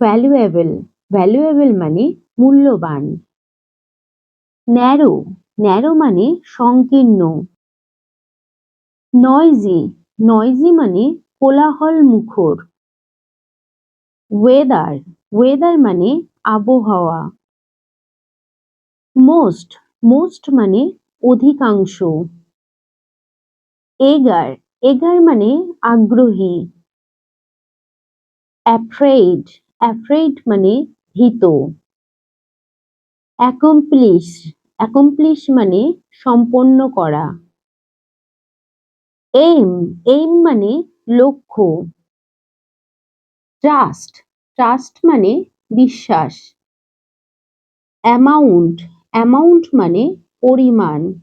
Valuable, valuable মানে মূল্যবান। Narrow, narrow মানে সংকীর্ণ। নয়জি, নয়জি মানে কোলাহল মুখর। ওয়েদার, ওয়েদার মানে আবহাওয়া। মোস্ট, মোস্ট মানে অধিকাংশ। এগার, এগার মানে আগ্রহী। অ্যাফ্রেইড, অ্যাফ্রেইড মানে ভীত। অ্যাকমপ্লিশ, অ্যাকমপ্লিশ মানে সম্পন্ন করা। এইম, এইম মানে লক্ষ্য। ট্রাস্ট, ট্রাস্ট মানে বিশ্বাস। অ্যামাউন্ট, অ্যামাউন্ট মানে পরিমাণ।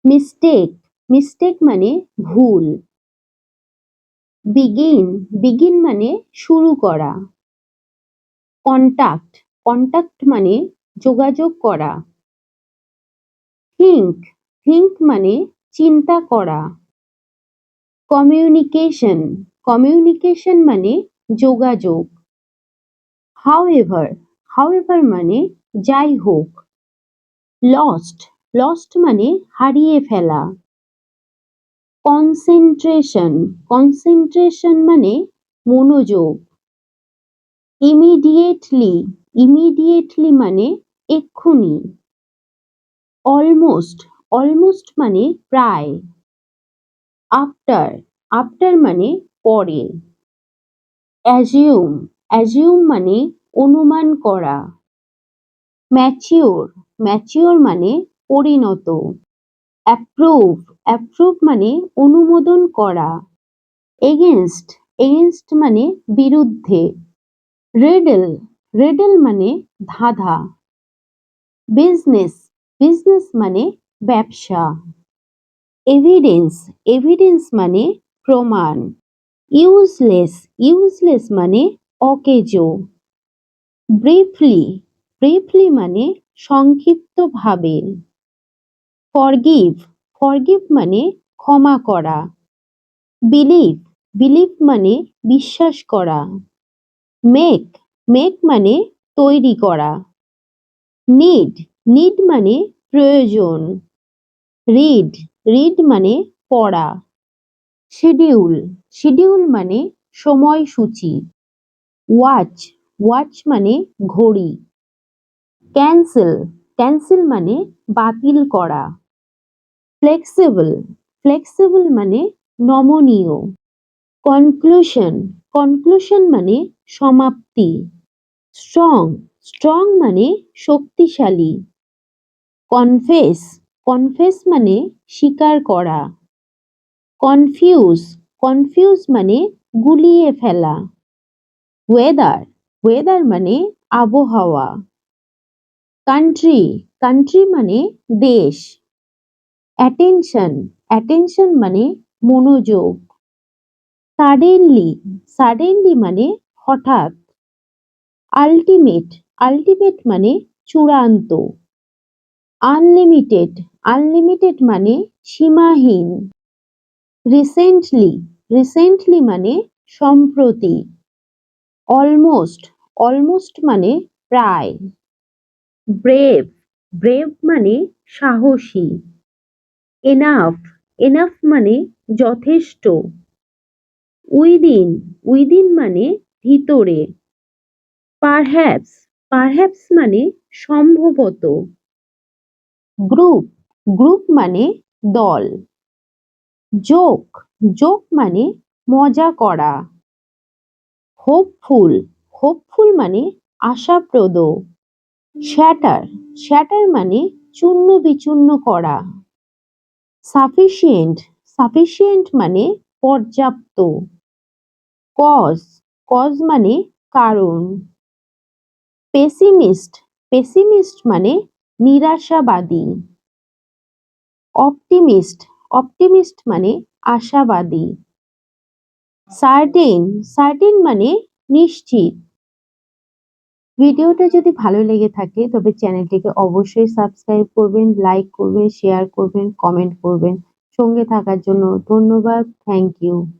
মিস্টেক, মিস্টেক মানে ভুল। বিগিন, বিগিন মানে শুরু করা। কন্টাক্ট, কন্টাক্ট মানে যোগাযোগ করা। থিঙ্ক, থিঙ্ক মানে চিন্তা করা। কমিউনিকেশন, কমিউনিকেশন মানে যোগাযোগ। হাউএভার, হাউএভার মানে যাই হোক। লস্ট, লস্ট মানে হারিয়ে ফেলা। কনসেন্ট্রেশন, কনসেন্ট্রেশন মানে মনোযোগ। ইমিডিয়েটলি, ইমিডিয়েটলি মানে এক্ষুনি। অলমোস্ট, অলমোস্ট মানে প্রায়। আফটার, আফটার মানে পরে। অ্যাজিউম, অ্যাজিউম মানে অনুমান করা। ম্যাচিওর, ম্যাচিওর মানে পরিণত। অ্যাপ্রুভ, অ্যাপ্রুভ মানে অনুমোদন করা। এগেনস্ট, এগেনস্ট মানে বিরুদ্ধে। রেডেল, রেডেল মানে ধাঁধা। বিজনেস, বিজনেস মানে ব্যবসা। এভিডেন্স, এভিডেন্স মানে প্রমাণ। ইউজলেস, ইউজলেস মানে অকেজো। ব্রিফলি, ব্রিফলি মানে সংক্ষিপ্তভাবে। ফরগিভ, ফরগিভ মানে ক্ষমা করা। বিলিভ, বিলিভ মানে বিশ্বাস করা। মেক, মেক মানে তৈরি করা। নিড, নিড মানে প্রয়োজন। রিড, রিড মানে পড়া। শিডিউল, শিডিউল মানে সময়সূচি। ওয়াচ, ওয়াচ মানে ঘড়ি। ক্যান্সেল, ক্যান্সেল মানে বাতিল করা। ফ্লেক্সিবল, ফ্লেক্সিবল মানে নমনীয়। কনক্লুশন, কনক্লুশন মানে সমাপ্তি। স্ট্রং, স্ট্রং মানে শক্তিশালী। কনফেস, কনফেস মানে স্বীকার করা। কনফিউজ, কনফিউজ মানে গুলিয়ে ফেলা। ওয়েদার, ওয়েদার মানে আবহাওয়া। কান্ট্রি, কান্ট্রি মানে দেশ। অ্যাটেনশন, অ্যাটেনশন মানে মনোযোগ। সাডেনলি, সাডেনলি মানে হঠাৎ। আল্টিমেট, আল্টিমেট মানে চূড়ান্ত। আনলিমিটেড, আনলিমিটেড মানে সীমাহীন। রিসেন্টলি, রিসেন্টলি মানে সম্প্রতি। অলমোস্ট, অলমোস্ট মানে প্রায়। ব্রেভ, ব্রেভ মানে সাহসী। এনাফ, এনাফ মানে যথেষ্ট। উইদিন, উইদিন মানে ভিতরে। পারহ্যাপস, পারহ্যাপস মানে সম্ভবত। গ্রুপ, গ্রুপ মানে দল। জোক, জোক মানে মজা করা। হোপফুল, হোপফুল মানে আশাপ্রদ। শ্যাটার, শ্যাটার মানে চূর্ণ বিচূর্ণ করা। সাফিসিয়েন্ট, সাফিসিয়েন্ট মানে পর্যাপ্ত। কজ, কজ মানে কারণ। পেসিমিস্ট, পেসিমিস্ট মানে নিরাশাবাদী। অপটিমিস্ট, অপটিমিস্ট মানে আশাবাদী। সার্টেন, সার্টেন মানে নিশ্চিত। ভিডিওটা যদি ভালো লেগে থাকে তবে চ্যানেলটিকে অবশ্যই সাবস্ক্রাইব করবেন, লাইক করবেন, শেয়ার করবেন, কমেন্ট করবেন। সঙ্গে থাকার জন্য ধন্যবাদ। Thank you.